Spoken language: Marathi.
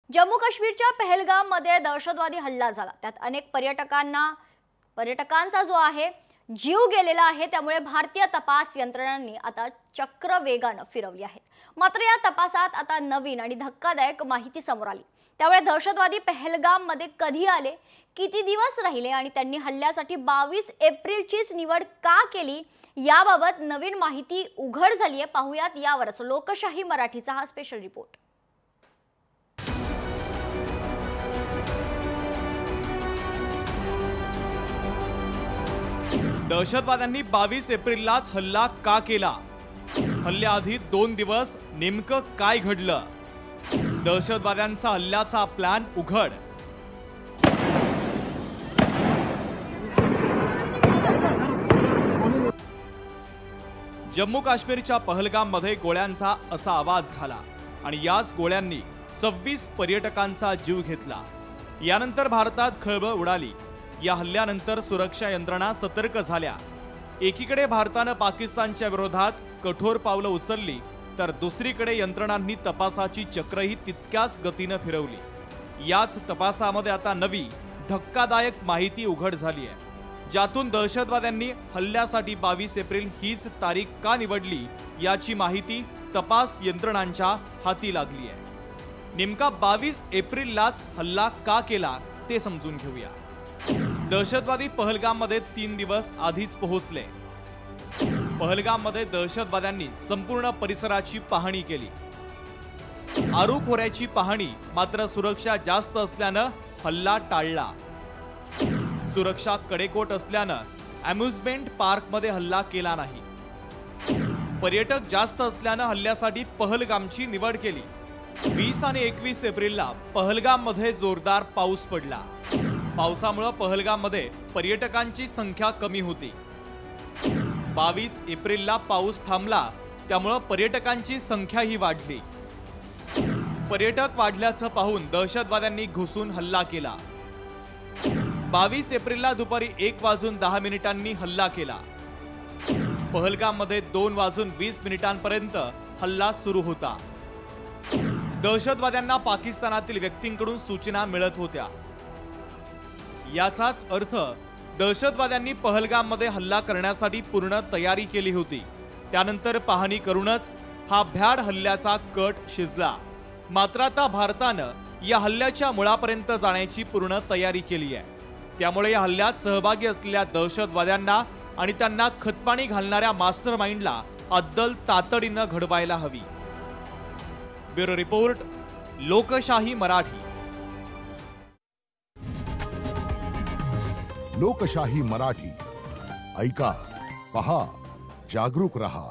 जम्मू काश्मीरच्या पहलगाममध्ये दहशतवादी हल्ला झाला। त्यात अनेक पर्यटकांचा जो आहे जीव गेलेला आहे। त्यामुळे भारतीय तपास यंत्रणांनी आता चक्र वेगाने फिरवली आहे। मात्र या तपासात आता नवीन आणि धक्कादायक माहिती समोर आली। त्यामुळे दहशतवादी पहलगाममध्ये कधी आले, किती दिवस राहिले आणि त्यांनी हल्ल्यासाठी 22 एप्रिलचीच निवड का केली याबाबत नवीन माहिती उघड झाली आहे। पाहूयात यावरच लोकशाही मराठीचा हा स्पेशल रिपोर्ट। दहशतवाद्यांनी 22 एप्रिललाच हल्ला का केला? हल्ल्याआधी 2 दिवस नेमकं काय घडलं? दहशतवाद्यांचा हल्ल्याचा प्लॅन उघड। जम्मू काश्मीरच्या पहलगाममध्ये गोळ्यांचा असा आवाज झाला आणि याच गोळ्यांनी 26 पर्यटकांचा जीव घेतला। यानंतर भारतात खळबळ उडाली। या हल्ल्यानंतर सुरक्षा यंत्रणा सतर्क झाल्या। एकीकडे भारताने पाकिस्तानच्या विरोधात कठोर पावलं उचलली, तर दुसरीकडे यंत्रणांनी तपासाची चक्रही तितक्याच गतीने फिरवली। याच तपासामध्ये आता नवी धक्कादायक माहिती उघड झाली आहे, ज्यातून दहशतवाद्यांनी हल्ल्यासाठी 22 एप्रिल हीच तारीख का निवडली याची माहिती तपास यंत्रणांच्या हाती लागली आहे। नेमका 22 एप्रिललाच हल्ला का केला ते समजून घेऊया। दहशतवादी पहलगाममध्ये 3 दिवस आधीच पोहोचले। पहलगाममध्ये दहशतवाद्यांनी संपूर्ण परिसराची पाहणी केली। आरू खोऱ्याची पाहणी, मात्र सुरक्षा जास्त असल्याने हल्ला टाळला। सुरक्षा कडेकोट असल्याने अम्युजमेंट पार्कमध्ये हल्ला केला नाही। पर्यटक जास्त असल्याने हल्ल्यासाठी पहलगामची निवड केली। 20 आणि 21 एप्रिलला पहलगाममध्ये जोरदार पाऊस पडला। पावसामुळे पहलगाममध्ये पर्यटकांची संख्या कमी होती। 22 एप्रिलला पाऊस थांबला, त्यामुळे पर्यटकांची संख्याही वाढली। पर्यटक वाढल्याचं पाहून दहशतवाद्यांनी घुसून हल्ला केला। 22 एप्रिलला दुपारी 1:10 हल्ला केला। पहलगाममध्ये 2:20 हल्ला सुरू होता। दहशतवाद्यांना पाकिस्तानातील व्यक्तींकडून सूचना मिळत होत्या। याचाच अर्थ दहशतवाद्यांनी पहलगाममध्ये हल्ला करण्यासाठी पूर्ण तयारी केली होती। त्यानंतर पाहणी करूनच हा भ्याड हल्ल्याचा कट शिजला। मात्र आता भारतानं या हल्ल्याच्या मुळापर्यंत जाण्याची पूर्ण तयारी केली आहे। त्यामुळे या हल्ल्यात सहभागी असलेल्या दहशतवाद्यांना आणि त्यांना खतपाणी घालणाऱ्या मास्टरमाइंडला अद्दल तातडीनं घडवायला हवी। ब्युरो रिपोर्ट, लोकशाही मराठी। लोकशाही मराठी ऐका, पहा, जागरूक रहा।